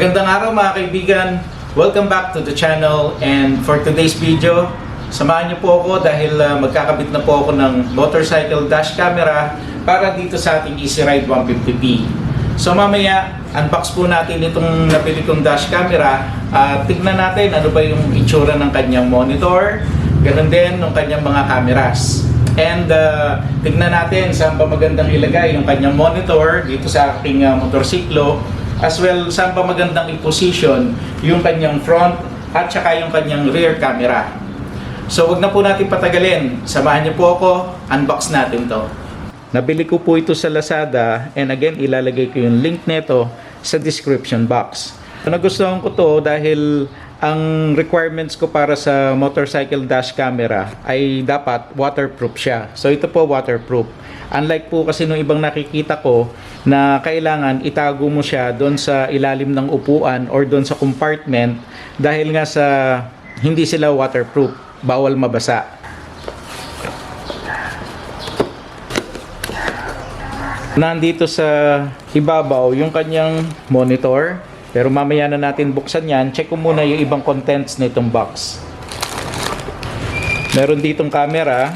Magandang araw mga kaibigan. Welcome back to the channel, and for today's video, samahan niyo po ako dahil magkakabit na po ako ng motorcycle dash camera para dito sa ating Easy Ride 150p. So mamaya, unbox po natin itong napili kong dash camera at tignan natin ano ba yung itsura ng kanyang monitor, ganoon din ng kanyang mga cameras. And tignan natin saan pa magandang ilagay yung kanyang monitor dito sa aking motorsiklo, as well saan pa magandang i-position yung kanyang front at saka yung kanyang rear camera. So wag na po natin patagalin, samahan niyo po ako, unbox natin to. Nabili ko po ito sa Lazada, and again ilalagay ko yung link nito sa description box. Nagustuhan ko to dahil ang requirements ko para sa motorcycle dash camera ay dapat waterproof siya. So ito po waterproof. Unlike po kasi nung ibang nakikita ko na kailangan itago mo siya doon sa ilalim ng upuan or doon sa compartment dahil nga sa hindi sila waterproof, bawal mabasa. Nandito sa ibabaw yung kanyang monitor, pero mamaya na natin buksan yan. Check ko muna yung ibang contents na itong box. Meron ditong camera.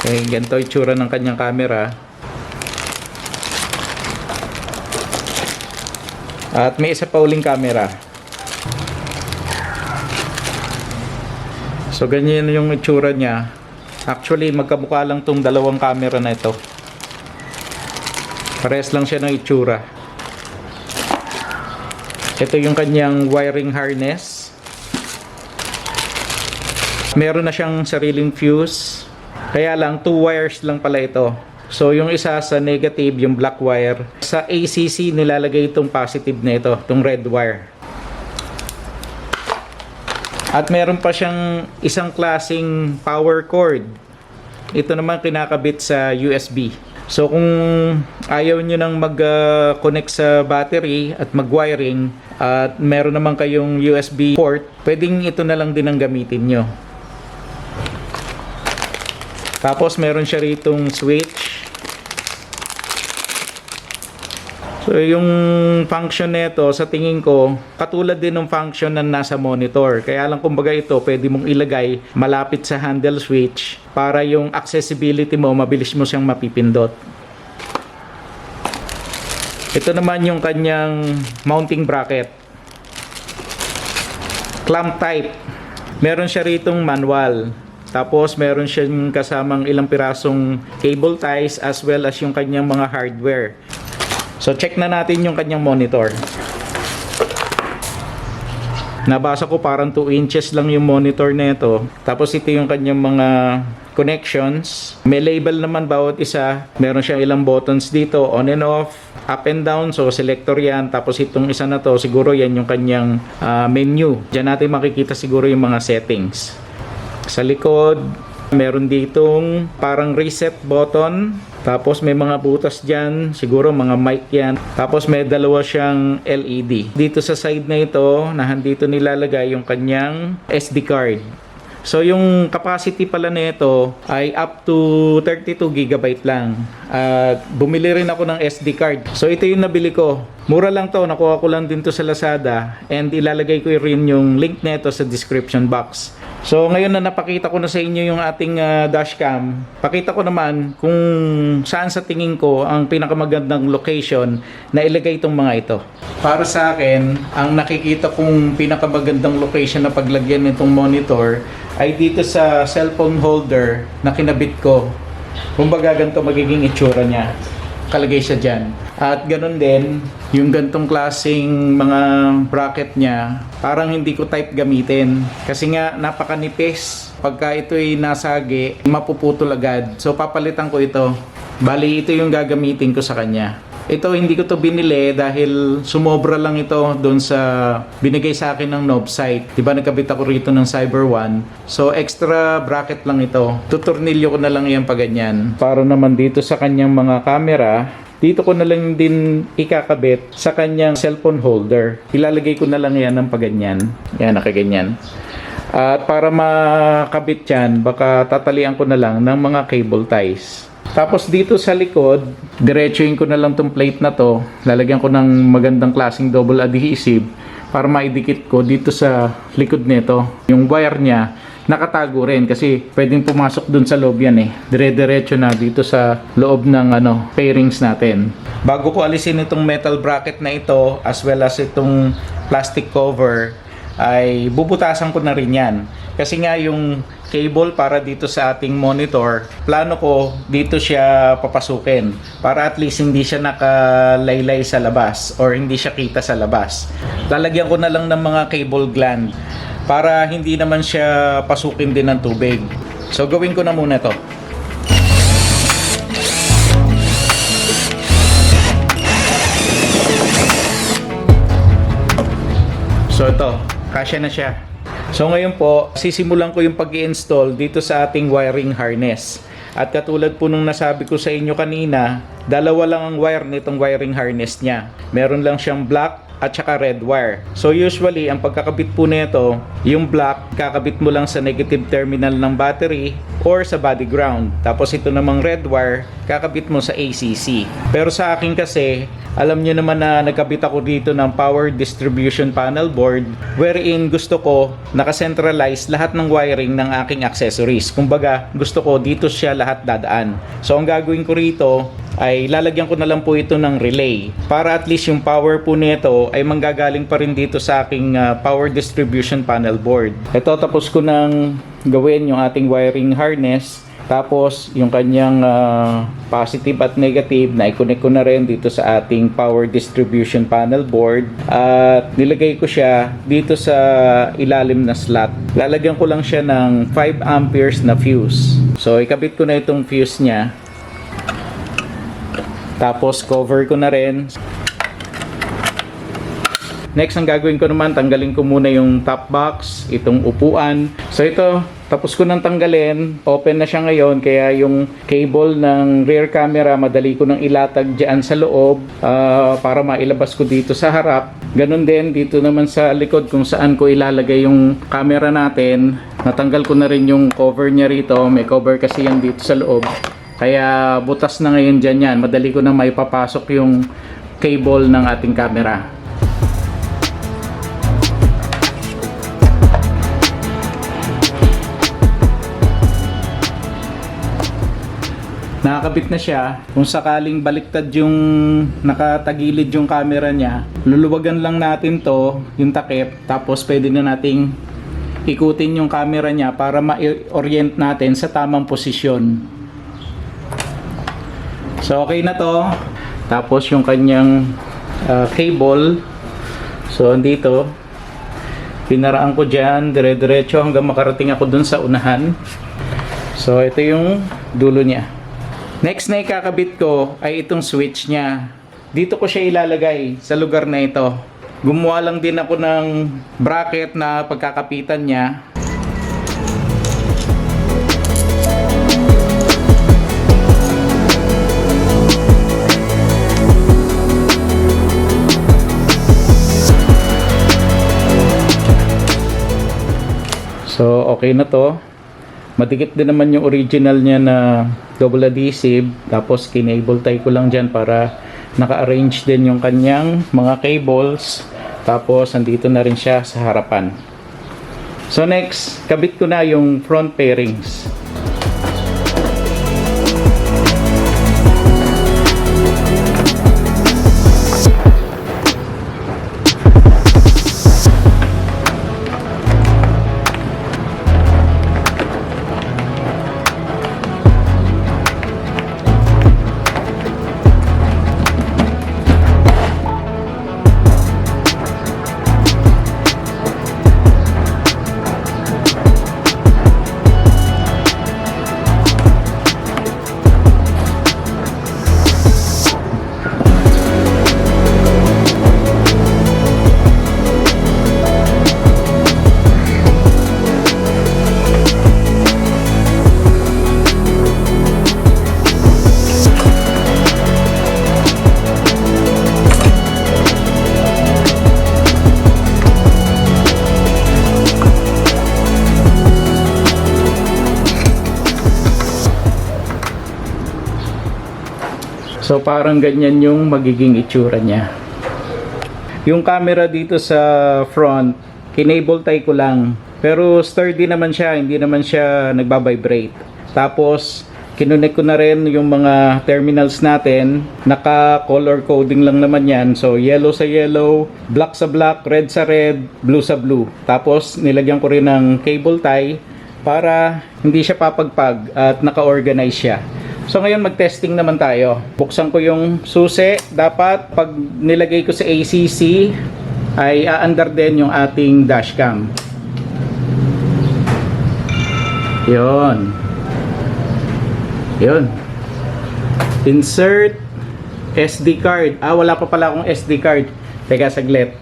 Okay, ganito itsura ng kanyang camera. At may isa pa uling camera. So ganyan yung itsura niya. Actually magkamukha lang tong dalawang camera na ito. Parehas lang siya ng itsura. Ito yung kanyang wiring harness. Meron na siyang sariling fuse. Kaya lang 2 wires lang pala ito. So yung isa sa negative, yung black wire. Sa ACC nilalagay itong positive na ito, itong red wire. At meron pa siyang isang klaseng power cord. Ito naman kinakabit sa USB. So kung ayaw nyo nang mag-connect sa battery at mag-wiring at meron naman kayong USB port, pwedeng ito na lang din ang gamitin nyo. Tapos meron siya ritong switch. So yung function nito sa tingin ko katulad din ng function na nasa monitor. Kaya lang kumbaga ito pwede mong ilagay malapit sa handle switch para yung accessibility mo mabilis mo siyang mapipindot. Ito naman yung kanyang mounting bracket. Clamp type. Meron siya ritong manual. Tapos meron siyang kasamang ilang pirasong cable ties as well as yung kanyang mga hardware. So check na natin yung kanyang monitor. Nabasa ko parang 2 inches lang yung monitor na ito. Tapos ito yung kanyang mga connections. May label naman bawat isa. Meron siyang ilang buttons dito, on and off, up and down. So selector yan. Tapos itong isa na to, siguro yan yung kanyang menu. Diyan natin makikita siguro yung mga settings. Sa likod, meron ditong parang reset button. Tapos may mga butas dyan, siguro mga mic yan. Tapos may dalawa siyang LED. Dito sa side na ito, nahandito nilalagay yung kanyang SD card. So yung capacity pala nito ay up to 32 GB lang. At bumili rin ako ng SD card. So ito yung nabili ko. Mura lang to, nakuha ko lang din to sa Lazada. And ilalagay ko rin yung link nito sa description box. So ngayon na napakita ko na sa inyo yung ating dashcam, pakita ko naman kung saan sa tingin ko ang pinakamagandang location na ilagay itong mga ito. Para sa akin, ang nakikita kong pinakamagandang location na paglagyan nitong monitor ay dito sa cellphone holder na kinabit ko. Kumbaga ganito magiging itsura niya. Kalagay siya dyan. At ganun din, yung gantong klaseng mga bracket niya, parang hindi ko type gamitin. Kasi nga, napakanipis. Pagka ito'y nasagi, mapuputol agad. So, papalitan ko ito. Bali, ito yung gagamitin ko sa kanya. Ito, hindi ko to binili dahil sumobra lang ito doon sa binigay sa akin ng Knob site. Diba, nagkabit ako rito ng Cyber One. So, extra bracket lang ito. Tuturnilyo ko na lang yan pa ganyan. Para naman dito sa kanyang mga camera, dito ko na lang din ikakabit sa kanyang cellphone holder. Ilalagay ko na lang yan ng paganyan. Yan, nakaganyan. At para makabit yan, baka tatalian ko na lang ng mga cable ties. Tapos dito sa likod, diretsuin ko na lang tong plate na to. Lalagyan ko ng magandang klaseng double adhesive para maidikit ko dito sa likod nito. Yung wire niya, nakatago rin kasi pwedeng pumasok dun sa loob yan eh. Dire-diretso na dito sa loob ng pairings natin. Bago ko alisin itong metal bracket na ito as well as itong plastic cover, ay bubutasan ko na rin yan. Kasi nga yung cable para dito sa ating monitor, plano ko dito siya papasukin para at least hindi siya nakalaylay sa labas or hindi siya kita sa labas. Lalagyan ko na lang ng mga cable gland para hindi naman siya pasukin din ng tubig. So gawin ko na muna to. So ito, kasya na siya. So ngayon po, sisimulan ko yung pag-i-install dito sa ating wiring harness. At katulad po nung nasabi ko sa inyo kanina, dalawa lang ang wire nitong wiring harness niya. Meron lang siyang black at saka red wire. So usually, ang pagkakabit po nito, yung black, kakabit mo lang sa negative terminal ng battery or sa body ground. Tapos ito namang red wire, kakabit mo sa ACC. Pero sa akin kasi, alam nyo naman na nagkabit ako dito ng power distribution panel board wherein gusto ko nakacentralize lahat ng wiring ng aking accessories. Kumbaga, gusto ko dito siya lahat dadaan. So ang gagawin ko rito ay lalagyan ko na lang po ito ng relay para at least yung power po nito ay manggagaling pa rin dito sa aking power distribution panel board. Ito, tapos ko nang gawin yung ating wiring harness. Tapos yung kanyang positive at negative na i-connect ko na rin dito sa ating power distribution panel board at nilagay ko siya dito sa ilalim na slot. Lalagyan ko lang siya ng 5 amperes na fuse. So ikabit ko na itong fuse niya. Tapos cover ko na rin. Next, ang gagawin ko naman, tanggalin ko muna yung top box, itong upuan. So ito, tapos ko nang tanggalin, open na siya ngayon, kaya yung cable ng rear camera, madali ko nang ilatag dyan sa loob para mailabas ko dito sa harap. Ganun din, dito naman sa likod kung saan ko ilalagay yung camera natin. Natanggal ko na rin yung cover niya rito, may cover kasi yan dito sa loob. Kaya butas na ngayon dyan yan, madali ko na maipapasok yung cable ng ating camera. Nakakabit na siya. Kung sakaling baliktad yung nakatagilid yung camera niya, luluwagan lang natin to, yung takip, tapos pwede na nating ikutin yung camera niya para ma-orient natin sa tamang posisyon. So okay na to. Tapos yung kanyang cable, so andito, pinaraan ko dyan dire-diretso hanggang makarating ako dun sa unahan. So ito yung dulo niya. Next na ikakabit ko ay itong switch niya. Dito ko siya ilalagay sa lugar na ito. Gumawa lang din ako ng bracket na pagkakapitan niya. So okay na to. Madikit din naman yung original niya na double adhesive. Tapos kinable tie ko lang dyan para naka-arrange din yung kanyang mga cables. Tapos andito na rin siya sa harapan. So next, kabit ko na yung front pairings. So parang ganyan yung magiging itsura niya. Yung camera dito sa front, kinable tie ko lang. Pero sturdy naman siya, hindi naman siya nagbabibrate. Tapos kinunik ko na rin yung mga terminals natin. Naka color coding lang naman yan. So yellow sa yellow, black sa black, red sa red, blue sa blue. Tapos nilagyan ko rin ng cable tie para hindi siya papagpag at naka-organize siya. So ngayon mag-testing naman tayo. Buksan ko yung susi. Dapat pag nilagay ko sa ACC ay aandar din yung ating dashcam. Yun. Yun. Insert SD card. Wala pa pala akong SD card. Teka saglit.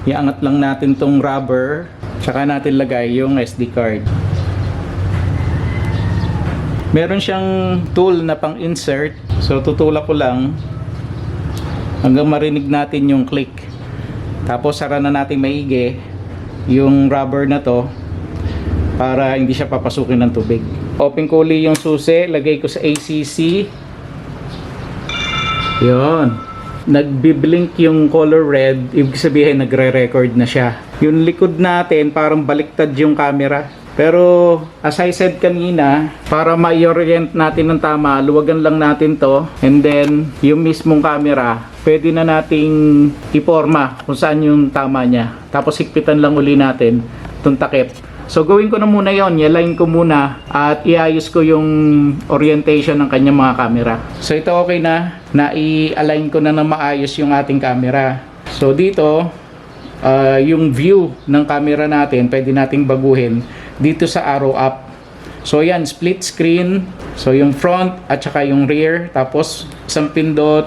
Iangat lang natin tong rubber. Tsaka natin lagay yung SD card. Meron siyang tool na pang insert. So tutulak ko lang hanggang marinig natin yung click. Tapos sara na natin maigi yung rubber na to para hindi siya papasukin ng tubig. Open ko ulit yung susi, lagay ko sa ACC. Yun. Nagbiblink yung color red, ibig sabihin nagre-record na siya. Yung likod natin parang baliktad yung camera. Pero as I said kanina, para ma-orient natin ng tama, luwagan lang natin to. And then yung mismong camera, pwede na nating iporma kung saan yung tama niya. Tapos higpitan lang uli natin itong takip. So gawin ko na muna yon, i-align ko muna at iayos ko yung orientation ng kanyang mga camera. So ito okay na i-align ko na ng maayos yung ating camera. So dito, yung view ng camera natin, pwede nating baguhin dito sa arrow up. So yan, split screen. So yung front at saka yung rear. Tapos isang pindot.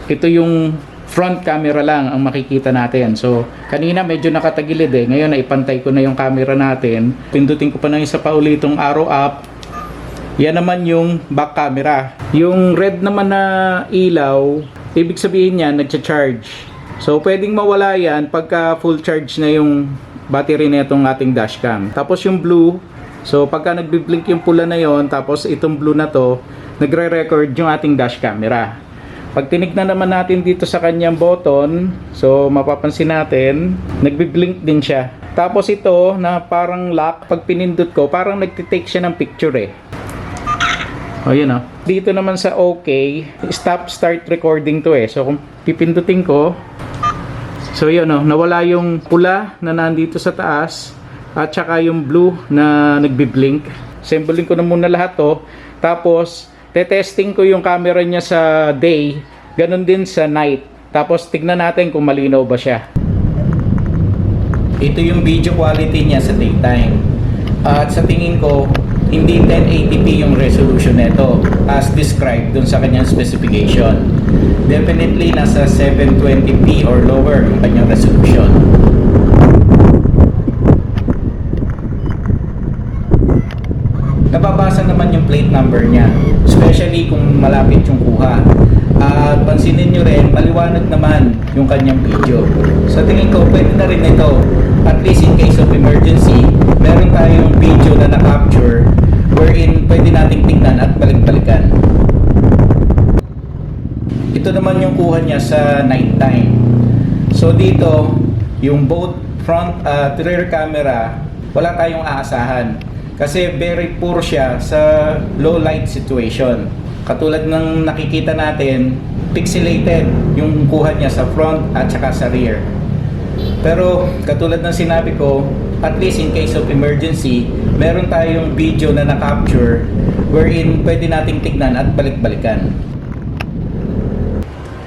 Ito yung front camera lang ang makikita natin. So kanina medyo nakatagilid ngayon naipantay ko na yung camera natin. Pindutin ko pa ng isa pa ulit itong arrow up. Yan naman yung back camera. Yung red naman na ilaw, ibig sabihin niya nagcha-charge. So pwedeng mawala yan pagka full charge na yung battery na itong ating dashcam. Tapos yung blue, so pagka nagbi-blink yung pula na yon, tapos itong blue na to, nagre-record yung ating dash camera. Pag tinignan naman natin dito sa kanyang button, so mapapansin natin, nagbi-blink din siya. Tapos ito na parang lock, pag pinindot ko, parang nagtitake siya ng picture O yun Dito naman sa OK, stop start recording to So kung pipindutin ko, so yun nawala yung pula na nandito sa taas at saka yung blue na nagbi-blink. Assembling ko na muna lahat Tapos te-testing ko yung camera niya sa day, ganun din sa night. Tapos tignan natin kung malinaw ba siya. Ito yung video quality niya sa daytime. At sa tingin ko, hindi 1080p yung resolution nito as described dun sa kanyang specification. Definitely nasa 720p or lower yung kanyang resolution. Nababasa naman yung plate number niya, especially kung malapit yung kuha. At pansinin nyo rin, maliwanag naman yung kanyang video. Sa tingin ko, pwede na rin ito. At least in case of emergency, meron tayong video na na-capture wherein pwede nating tingnan at balik-balikan. Ito naman yung kuha niya sa night time. So dito, yung both front at rear camera, wala tayong aasahan. Kasi very poor siya sa low light situation. Katulad ng nakikita natin, pixelated yung kuha niya sa front at saka sa rear. Pero katulad ng sinabi ko, at least in case of emergency, meron tayong video na na-capture wherein pwede nating tignan at balik-balikan.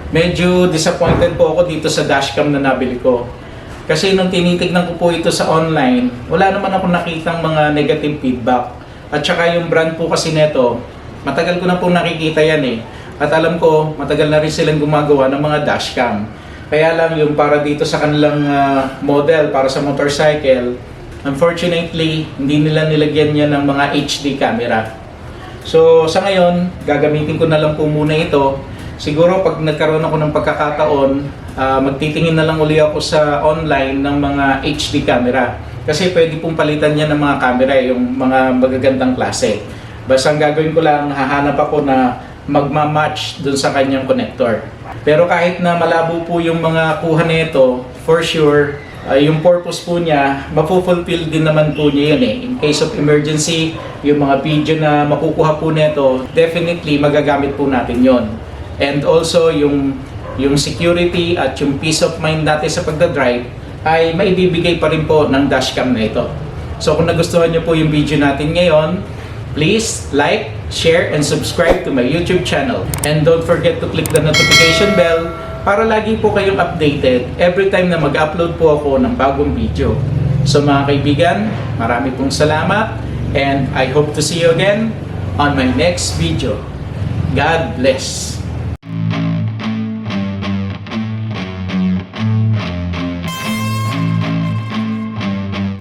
Medyo disappointed po ako dito sa dashcam na nabili ko. Kasi nung tinitignan ko po ito sa online, wala naman ako nakitang mga negative feedback. At saka yung brand po kasi neto, matagal ko na po nakikita yan At alam ko, matagal na rin silang gumagawa ng mga dashcam. Kaya lang yung para dito sa kanilang model, para sa motorcycle, unfortunately, hindi nila nilagyan niya ng mga HD camera. So sa ngayon, gagamitin ko na lang po muna ito. Siguro pag nagkaroon ako ng pagkakataon, magtitingin na lang uli ako sa online ng mga HD camera. Kasi pwede pong palitan niya ng mga camera, yung mga magagandang klase. Basta ang gagawin ko lang, hahanap ako na magmamatch dun sa kanyang connector. Pero kahit na malabo po yung mga kuha nito, for sure, yung purpose po niya, mapufulfill din naman po niya yun eh. In case of emergency, yung mga video na makukuha po nito, definitely magagamit po natin yon. And also, yung security at yung peace of mind natin sa pagdadrive ay maibibigay pa rin po ng dashcam na ito. So kung nagustuhan niyo po yung video natin ngayon, please like, share, and subscribe to my YouTube channel. And don't forget to click the notification bell para lagi po kayong updated every time na mag-upload po ako ng bagong video. So mga kaibigan, marami pong salamat and I hope to see you again on my next video. God bless!